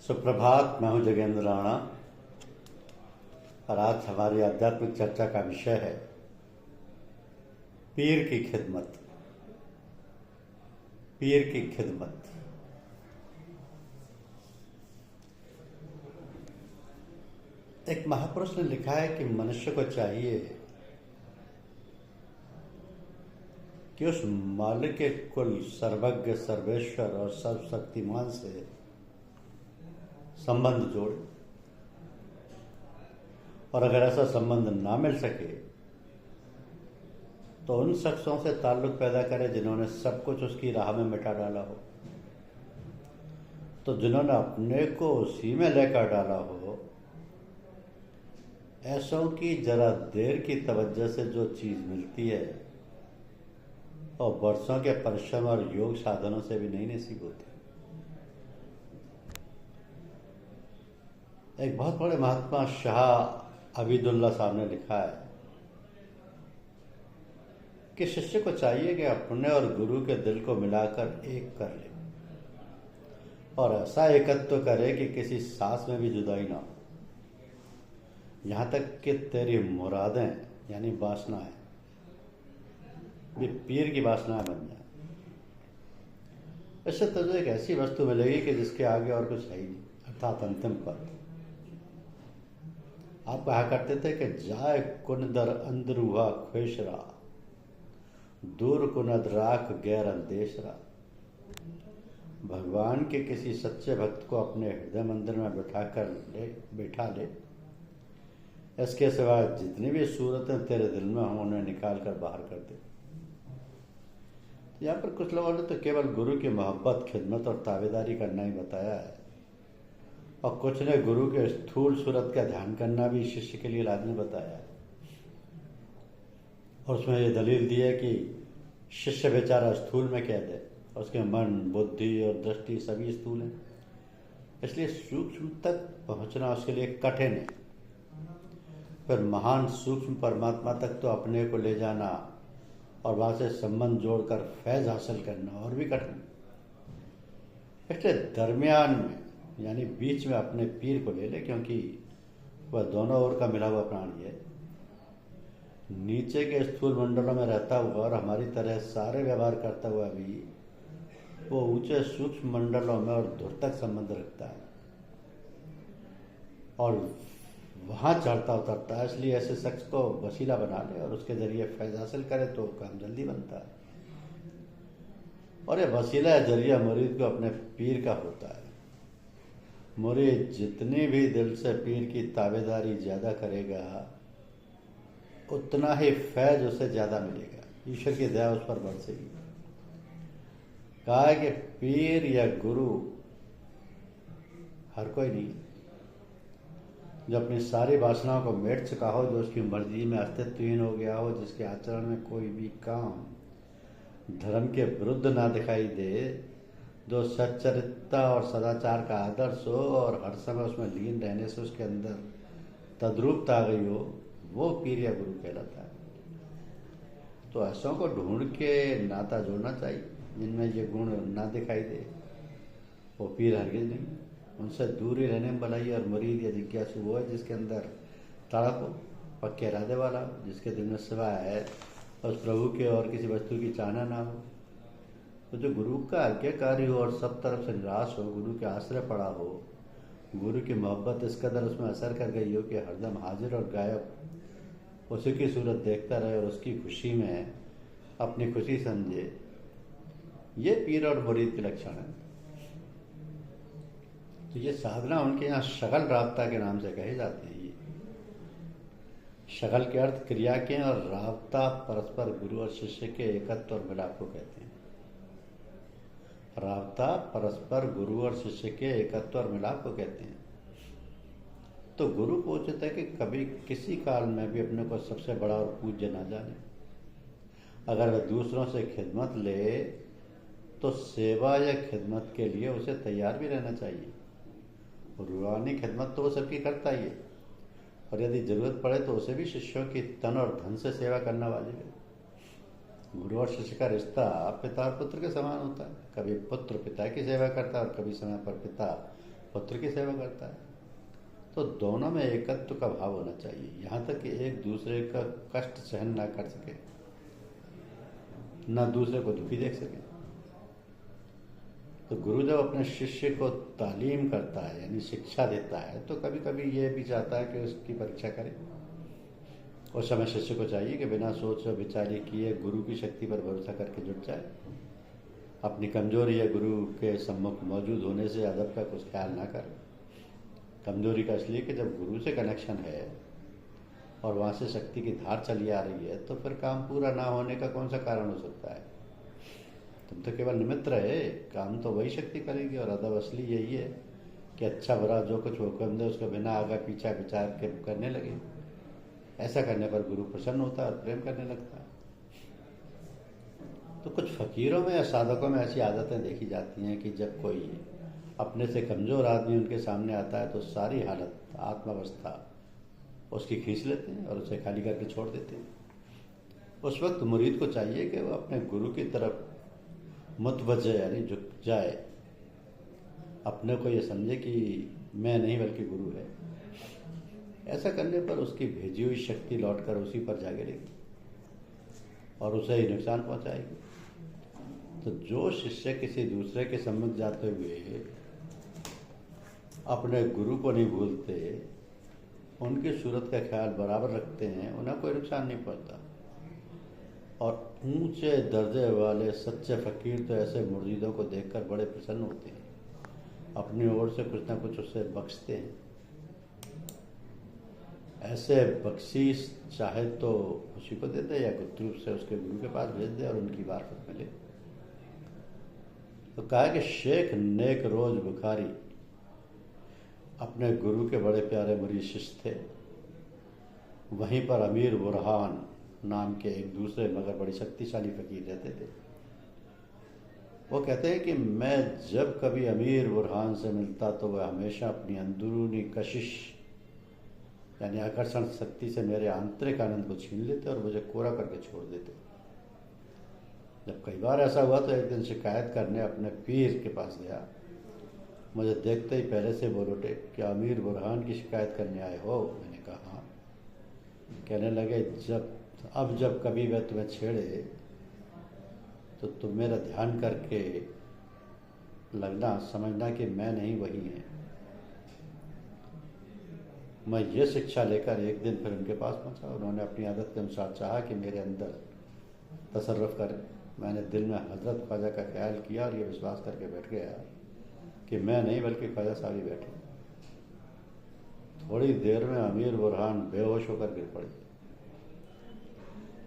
सुप्रभात। मैं हूं जगेंद्र राणा और आज हमारी आध्यात्मिक चर्चा का विषय है पीर की खिदमत। पीर की खिदमत। एक महापुरुष ने लिखा है कि मनुष्य को चाहिए कि उस मालिक के कुल सर्वज्ञ सर्वेश्वर और सर्वशक्तिमान से संबंध जोड़े, और अगर ऐसा संबंध ना मिल सके तो उन शख्सों से ताल्लुक पैदा करे जिन्होंने सब कुछ उसकी राह में मिटा डाला हो। तो जिन्होंने अपने को उसी में लेकर डाला हो, ऐसों की जरा देर की तवज्जो से जो चीज मिलती है और वर्षों के परिश्रम और योग साधनों से भी नहीं नसीब होती। एक बहुत बड़े महात्मा शाह अबीदुल्ला साहब ने लिखा है कि शिष्य को चाहिए कि अपने और गुरु के दिल को मिलाकर एक कर ले और ऐसा एकत्व करे कि किसी सांस में भी जुदाई ना हो, यहां तक कि तेरी मुरादें यानी वासनाएं भी पीर की वासनाएं बन जाए। इससे तुझे एक ऐसी वस्तु मिलेगी कि जिसके आगे और कुछ है ही नहीं, अर्थात अंतिम पद। आप कहा करते थे कि जाए कुन दर अंदरूहा ख्वेशरा, दूर कुनद राख गैर अंदेशरा। भगवान के किसी सच्चे भक्त को अपने हृदय मंदिर में बैठा ले, इसके सिवा जितनी भी सूरतें तेरे दिल में हों उन्हें निकाल कर बाहर कर दे। यहाँ पर कुछ लोगों ने तो केवल गुरु की मोहब्बत, खिदमत और ताबेदारी करना ही बताया है, और कुछ ने गुरु के स्थूल सूरत का ध्यान करना भी शिष्य के लिए लाजमी बताया है। और उसमें ये दलील दी है कि शिष्य बेचारा स्थूल में कह दे, उसके मन, बुद्धि और दृष्टि सभी स्थूल हैं, इसलिए सूक्ष्म तक पहुंचना उसके लिए कठिन है। फिर महान सूक्ष्म परमात्मा तक तो अपने को ले जाना और वहां से संबंध जोड़कर फैज हासिल करना और भी कठिन। इसलिए दरमियान में यानी बीच में अपने पीर को ले ले, क्योंकि वह दोनों ओर का मिला हुआ प्राणी है। नीचे के स्थूल मंडलों में रहता हुआ और हमारी तरह सारे व्यवहार करता हुआ भी वो ऊंचे सूक्ष्म मंडलों में और दूर तक संबंध रखता है और वहां चढ़ता उतरता है। इसलिए ऐसे शख्स को वसीला बना ले और उसके जरिए फैज हासिल करे तो काम जल्दी बनता है। और ये वसीला जरिया मुरीद को अपने पीर का होता है। मुरीद जितनी भी दिल से पीर की ताबेदारी ज्यादा करेगा, उतना ही फैज उसे ज्यादा मिलेगा, ईश्वर की दया उस पर बरसेगी। कहा है कि पीर या गुरु हर कोई नहीं, जो अपनी सारी वासनाओं को मिट चुका हो, जो उसकी मर्जी में अस्तित्वहीन हो गया हो, जिसके आचरण में कोई भी काम धर्म के विरुद्ध ना दिखाई दे, जो सच्चरित्रता और सदाचार का आदर्श हो और हर समय उसमें लीन रहने से उसके अंदर तद्रूपता आ गई हो, वो पीर या गुरु कहलाता है। तो ऐसों को ढूंढ के नाता जोड़ना चाहिए जिनमें ये गुण ना दिखाई दे, वो पीर हरगिज नहीं। उनसे दूर ही रहने में भलाई। और मुरीद या जिज्ञासु वो है जिसके अंदर तड़प हो, पक्के इरादे वाला हो, जिसके दिल में सिवाय उस प्रभु के और किसी वस्तु की चाहना ना हो। तो जो गुरु का आज्ञाकारी हो और सब तरफ से निराश हो, गुरु के आश्रय पड़ा हो, गुरु की मोहब्बत इस कदर उसमें असर कर गई हो कि हरदम हाजिर और गायब उसी की सूरत देखता रहे और उसकी खुशी में अपनी खुशी समझे, ये पीर और मुरीद के लक्षण है। तो ये साधना उनके यहाँ शगल राबता के नाम से कही जाती है। शगल के अर्थ क्रिया के और राबता परस्पर गुरु और शिष्य के एकत्व और मिलाप को कहते हैं। राबता परस्पर गुरु और शिष्य के एकत्व और मिलाप को कहते हैं। तो गुरु को उचित है कि कभी किसी काल में भी अपने को सबसे बड़ा और पूज्य ना जाने। अगर वह दूसरों से खिदमत ले तो सेवा या खिदमत के लिए उसे तैयार भी रहना चाहिए। रूहानी खिदमत तो वो सबकी करता ही है, और यदि जरूरत पड़े तो उसे भी शिष्यों की तन और धन से सेवा करना वाजिब है। गुरु और शिष्य का रिश्ता पिता और पुत्र के समान होता है। कभी पुत्र पिता की सेवा करता है और कभी समय पर पिता पुत्र की सेवा करता है। तो दोनों में एकत्व का भाव होना चाहिए, यहाँ तक कि एक दूसरे का कष्ट सहन ना कर सके, ना दूसरे को दुखी देख सके। तो गुरु जब अपने शिष्य को तालीम करता है यानी शिक्षा देता है, तो कभी कभी ये भी चाहता है कि उसकी परीक्षा करे। उस समय शिष्य को चाहिए कि बिना सोच विचार किए गुरु की शक्ति पर भरोसा करके जुट जाए। अपनी कमजोरी या गुरु के सम्मुख मौजूद होने से अदब का कुछ ख्याल ना करे। कमजोरी का इसलिए कि जब गुरु से कनेक्शन है और वहाँ से शक्ति की धार चली आ रही है, तो फिर काम पूरा ना होने का कौन सा कारण हो सकता है। तुम तो केवल निमित्त रहे, काम तो वही शक्ति करेगी। और अदब असली यही है कि अच्छा बुरा जो कुछ हुक्म दे उसका बिना आगे पीछा विचार के करने लगे। ऐसा करने पर गुरु प्रसन्न होता है और प्रेम करने लगता है। तो कुछ फकीरों में या साधकों में ऐसी आदतें देखी जाती हैं कि जब कोई अपने से कमज़ोर आदमी उनके सामने आता है तो सारी हालत आत्मावस्था उसकी खींच लेते हैं और उसे खाली करके छोड़ देते हैं। उस वक्त मुरीद को चाहिए कि वो अपने गुरु की तरफ मुतवज्जह यानी झुक जाए, अपने को ये समझे कि मैं नहीं बल्कि गुरु है। ऐसा करने पर उसकी भेजी हुई शक्ति लौटकर उसी पर जा गिरेगी और उसे ही नुकसान पहुंचाएगी। तो जो शिष्य किसी दूसरे के सम्मुख जाते हुए अपने गुरु को नहीं भूलते, उनकी सूरत का ख्याल बराबर रखते हैं, उन्हें कोई नुकसान नहीं पड़ता। और ऊंचे दर्जे वाले सच्चे फकीर तो ऐसे मुर्शिदों को देखकर बड़े प्रसन्न होते हैं, अपनी ओर से कुछ ना कुछ उससे बख्शते हैं। ऐसे बख्शीश चाहे तो उसी को दे दे या गुप्त रूप से उसके गुरु के पास भेज दे और उनकी मार्फत मिले। तो कहा कि शेख नेक रोज बुखारी अपने गुरु के बड़े प्यारे मुरीद शिष्य थे। वहीं पर अमीर बुरहान नाम के एक दूसरे मगर बड़ी शक्तिशाली फकीर रहते थे। वो कहते हैं कि मैं जब कभी अमीर बुरहान से मिलता तो वह हमेशा अपनी अंदरूनी कशिश यानी आकर्षण शक्ति से मेरे आंतरिक आनंद को छीन लेते और मुझे कोरा करके छोड़ देते। जब कई बार ऐसा हुआ तो एक दिन शिकायत करने अपने पीर के पास गया। मुझे देखते ही पहले से बोल उठे, क्या अमीर बुरहान की शिकायत करने आए हो? मैंने कहा हाँ। कहने लगे, जब कभी वह तुम्हें छेड़े तो तुम मेरा ध्यान करके लगना समझना कि मैं नहीं वही है। मैं ये शिक्षा लेकर एक दिन फिर उनके पास पहुंचा। उन्होंने अपनी आदत के अनुसार चाहा कि मेरे अंदर तसर्रुफ करें। मैंने दिल में हजरत ख्वाजा का ख्याल किया और ये विश्वास करके बैठ गया कि मैं नहीं बल्कि ख्वाजा साहब ही बैठे। थोड़ी देर में अमीर बुरहान बेहोश होकर गिर पड़े।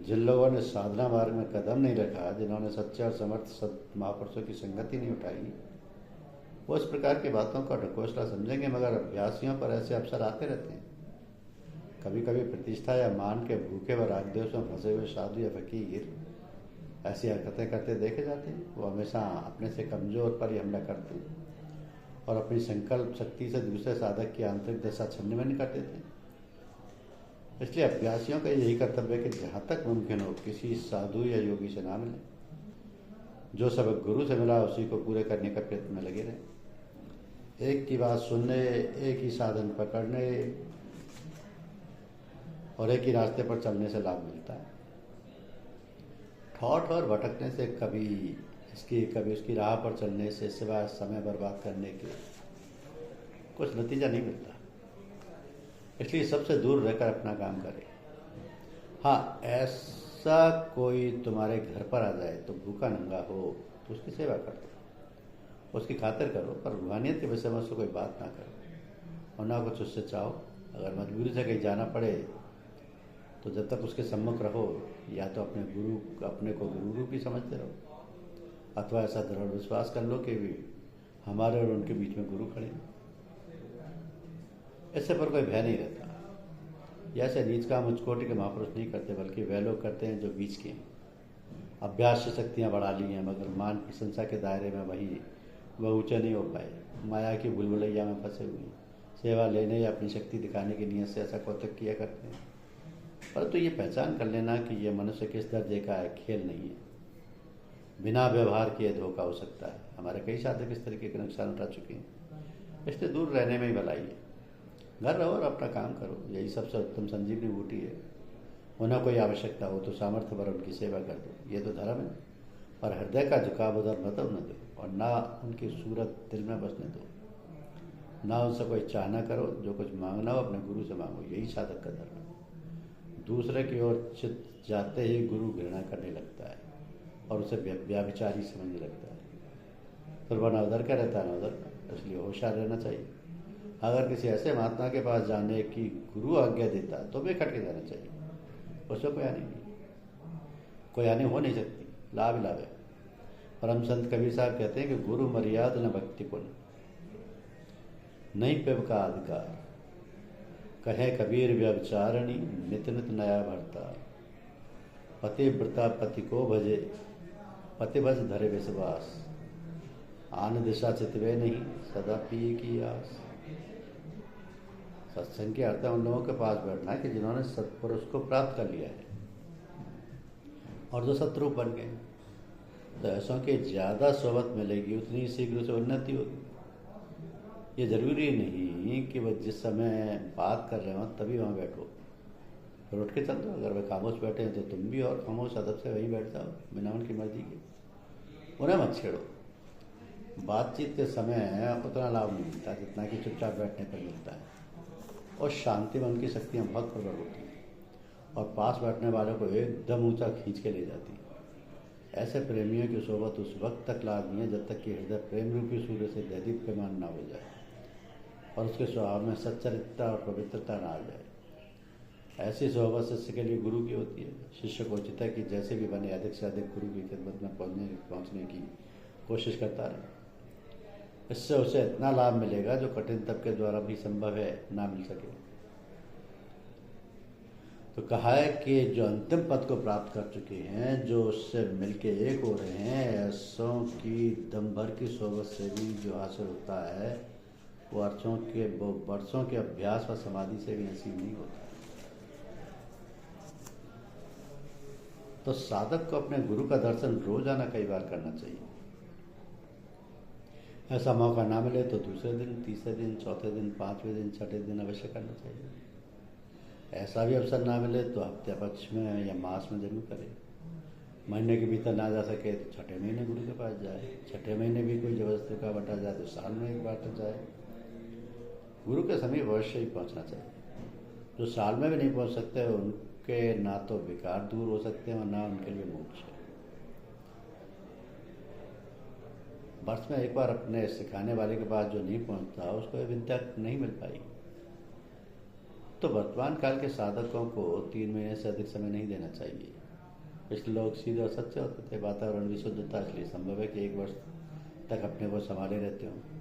जिन लोगों ने साधना मार्ग में कदम नहीं रखा, जिन्होंने सच्चे और समर्थ सत महापुरुषों की संगति नहीं उठाई, वो इस प्रकार की बातों का ढकोसला समझेंगे। मगर अभ्यासियों पर ऐसे अवसर आते रहते हैं। कभी कभी प्रतिष्ठा या मान के भूखे व रागद्वेष में फंसे हुए साधु या फकीर ऐसी हरकतें करते देखे जाते हैं। वो हमेशा अपने से कमजोर पर ही हमला करते हैं और अपनी संकल्प शक्ति से दूसरे साधक की आंतरिक दशा छन्न कर देते हैं। इसलिए अभ्यासियों का यही कर्तव्य है कि जहाँ तक मुमकिन हो किसी साधु या योगी से ना मिले। जो सबक गुरु से मिला उसी को पूरे करने का प्रयत्न में लगे रहे। एक की बात सुनने, एक ही साधन पकड़ने और एक ही रास्ते पर चलने से लाभ मिलता है। ठौठ और भटकने से कभी उसकी राह पर चलने से सिवाय समय बर्बाद करने के कुछ नतीजा नहीं मिलता। इसलिए सबसे दूर रहकर अपना काम करें। हाँ, ऐसा कोई तुम्हारे घर पर आ जाए तो भूखा नंगा हो तो उसकी सेवा कर दो, उसकी खातिर करो, पर रूहानियत के विषय में उससे कोई बात ना करो और ना कुछ उससे चाहो। अगर मजबूरी से कहीं जाना पड़े तो जब तक उसके सम्मुख रहो या तो अपने को गुरु रूप ही समझते रहो, अथवा ऐसा दृढ़ विश्वास कर लो कि हमारे और उनके बीच में गुरु खड़े हैं। इससे पर कोई भय नहीं रहता। यह ऐसे नीच काम उच्च कोटि के महापुरुष नहीं करते, बल्कि वे लोग करते हैं जो बीच के हैं। अभ्यास से शक्तियाँ बढ़ा ली हैं, मगर मान प्रशंसा के दायरे में वह ऊँचे नहीं हो पाए। माया की बुलबुलैया में फंसे हुए हैं। सेवा लेने या अपनी शक्ति दिखाने की नीयत से ऐसा कौतुक किया करते हैं। परंतु ये पहचान कर लेना कि यह मनुष्य किस दर्जे का है, खेल नहीं है। बिना व्यवहार किए धोखा हो सकता है। हमारे कई साधक इस तरीके के नुकसान उठा चुके हैं। इससे दूर रहने में ही भलाई है। घर रहो और अपना काम करो, यही सबसे उत्तम संजीवनी बूटी है। उन्हें कोई आवश्यकता हो तो सामर्थ्य पर उनकी सेवा कर दो, ये तो धर्म है। और हृदय का झुकाव उधर मत न दो और ना उनकी सूरत दिल में बसने दो। ना उनसे कोई चाहना करो, जो कुछ मांगना हो अपने गुरु से मांगो, यही साधक का धर्म है। दूसरे की ओर चित्त जाते ही गुरु घृणा करने लगता है और उसे व्याभिचारी समझने लगता है। फिर वह न उधर का रहता है न उधर का, इसलिए होशियार रहना चाहिए। अगर किसी ऐसे महात्मा के पास जाने की गुरु आज्ञा देता है तो बेखट के जाना चाहिए, उसमें कोई हानि नहीं, कोई हानि हो नहीं सकती, लाभ ही लाभ है। परम संत कबीर साहब कहते हैं कि गुरु मर्याद न भक्ति पुण्य, नहीं पिब का अधिकार, कहे कबीर व्यभिचारिणी नित नित नया भरता। पतिव्रता पति को भजे, पति भज धरे विश्वास, आन दिशा चितवे नहीं सदा पिए की आस। सत्संग के अर्थ उन लोगों के पास बैठना है कि जिन्होंने सत्पुरुष को प्राप्त कर लिया है और जो शत्रु बन गए। तो ऐसों की ज़्यादा सोबत मिलेगी उतनी शीघ्र से उन्नति होगी। ये जरूरी नहीं कि वह जिस समय बात कर रहे हो तभी वहाँ बैठो, फिर उठ के चल दो। अगर वे खामोश बैठे हैं तो तुम भी और खामोश अदब से वहीं बैठ जाओ बिना उनकी मर्जी के। उन्हें मत छेड़ो। बातचीत के समय उतना लाभ नहीं मिलता जितना कि चुपचाप बैठने पर मिलता है, और शांति में उनकी शक्तियाँ बहुत प्रबल होती हैं और पास बैठने वालों को एकदम ऊंचा खींच के ले जाती है। ऐसे प्रेमियों की सोबत उस वक्त तक लाभनीय है जब तक कि हृदय प्रेम रूपी सूर्य से दैदीप्यमान ना हो जाए और उसके स्वभाव में सच्चरित्रता और पवित्रता ना आ जाए। ऐसी सोबत शिष्य के लिए गुरु की होती है। शिष्य को उचित है कि जैसे भी बने अधिक से अधिक गुरु की खिदमत में पहुँचने की कोशिश करता रहे। इससे उसे इतना लाभ मिलेगा जो कठिन तप के द्वारा भी संभव है ना मिल सके। तो कहा है कि जो अंतिम पद को प्राप्त कर चुके हैं, जो उससे मिलके एक हो रहे हैं, ऐसों की दम भर की सोबत से भी जो हासिल होता है वो वर्षों के अभ्यास व समाधि से भी नसीब नहीं होता। तो साधक को अपने गुरु का दर्शन रोजाना कई बार करना चाहिए। ऐसा मौका ना मिले तो दूसरे दिन, तीसरे दिन, चौथे दिन, पांचवें दिन, छठे दिन अवश्य करना चाहिए। ऐसा भी अवसर ना मिले तो हफ्ते पक्ष में या मास में जरूर करें। महीने के भीतर ना जा सके तो छठे महीने गुरु के पास जाए। छठे महीने भी कोई जबरदस्ती का बटा जाए तो साल में एक बार तो जाए। गुरु के समीप अवश्य ही पहुँचना चाहिए। जो साल में भी नहीं पहुँच सकते उनके ना तो विकार दूर हो सकते हैं और ना उनके लिए मोक्ष है। वर्ष में एक बार अपने सिखाने वाले के पास जो नहीं पहुंचता उसको ये विद्या नहीं मिल पाई। तो वर्तमान काल के साधकों को 3 महीने से अधिक समय नहीं देना चाहिए। पिछले लोग सीधे और सच्चे होते थे। वातावरण विशुद्धता इसलिए संभव है कि 1 वर्ष तक अपने को संभाले रहते हों।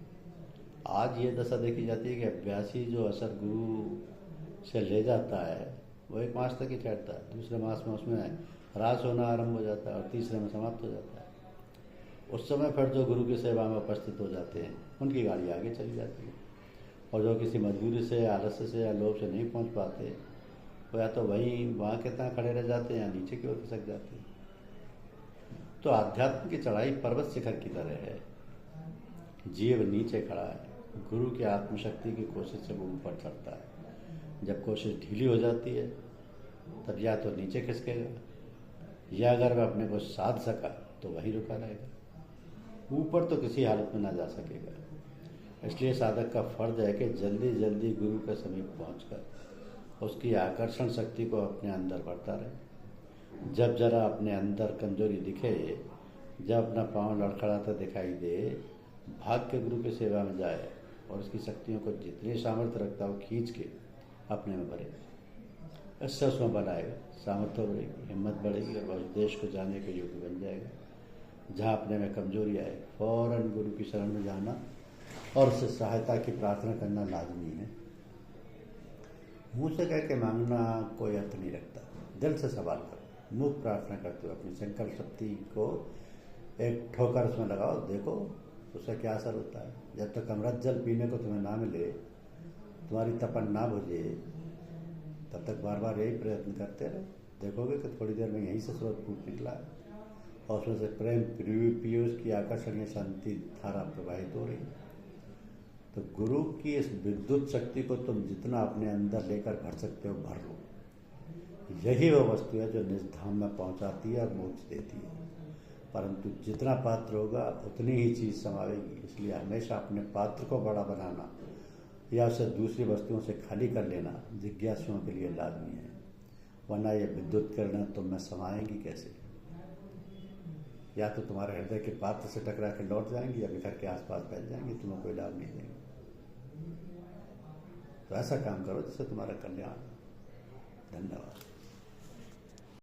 आज ये दशा देखी जाती है कि अभ्यासी जो असर गुरु से ले जाता है वो 1 मास तक ही ठहरता है। दूसरे मास में उसमें ह्रास होना आरंभ हो जाता है और तीसरे में समाप्त हो जाता है। उस समय फिर जो गुरु की सेवा में उपस्थित हो जाते हैं उनकी गाड़ी आगे चली जाती है, और जो किसी मजबूरी से, आलस्य से या लोभ से नहीं पहुंच पाते वो या तो वहीं वहाँ के तहाँ खड़े रह जाते हैं या नीचे की ओर खिसक जाते हैं। तो आध्यात्म की चढ़ाई पर्वत शिखर की तरह है। जीव नीचे खड़ा है, गुरु की आत्मशक्ति की कोशिश से वो ऊपर चढ़ता है। जब कोशिश ढीली हो जाती है तब या तो नीचे खिसकेगा या अगर वह अपने को साध सका तो वहीं रुका रहेगा, ऊपर तो किसी हालत में ना जा सकेगा। इसलिए साधक का फर्ज है कि जल्दी जल्दी गुरु के समीप पहुंचकर उसकी आकर्षण शक्ति को अपने अंदर बढ़ता रहे। जब जरा अपने अंदर कमजोरी दिखे, जब अपना पांव लड़खड़ाता दिखाई दे, भाग के गुरु की सेवा में जाए और उसकी शक्तियों को जितनी सामर्थ्य रखता हो खींच के अपने में भरे। इससे उसमें बल आएगा, सामर्थ्य बढ़ेगी, हिम्मत बढ़ेगी और वह उस देश को जाने के योग्य बन जाएगा। जहाँ अपने में कमजोरी आए फौरन गुरु की शरण में जाना और उससे सहायता की प्रार्थना करना लाजमी है। मुँह से कह के मांगना कोई अर्थ नहीं रखता। दिल से सवाल करो, मुख प्रार्थना करते हो अपनी संकल्प शक्ति को एक ठोकर उसमें लगाओ, देखो उसका क्या असर होता है। जब तक अमृत जल पीने को तुम्हें ना मिले, तुम्हारी तपन ना बुझे, तब तक बार बार यही प्रयत्न करते रहो। देखोगे कि थोड़ी देर में यहीं से स्रोत फूट निकला है और उसमें से प्रेम पीयूष की आकर्षणीय शांति धारा प्रवाहित हो रही है। तो गुरु की इस विद्युत शक्ति को तुम जितना अपने अंदर लेकर भर सकते हो भर लो। यही वो वस्तु है जो निज धाम में पहुंचाती है और मोक्ष देती है। परंतु जितना पात्र होगा उतनी ही चीज़ समावेगी। इसलिए हमेशा अपने पात्र को बड़ा बनाना या उसे दूसरी वस्तुओं से खाली कर लेना जिज्ञासुओं के लिए लाजमी है, वरना ये विद्युत किरणें तुम में समाएंगी कैसे? या तो तुम्हारे हृदय के पात्र से टकरा के लौट जाएंगी या बिखर के आसपास फैल जाएंगी, तुम्हें कोई लाभ नहीं देंगे। तो ऐसा काम करो जिससे तुम्हारा कल्याण। धन्यवाद।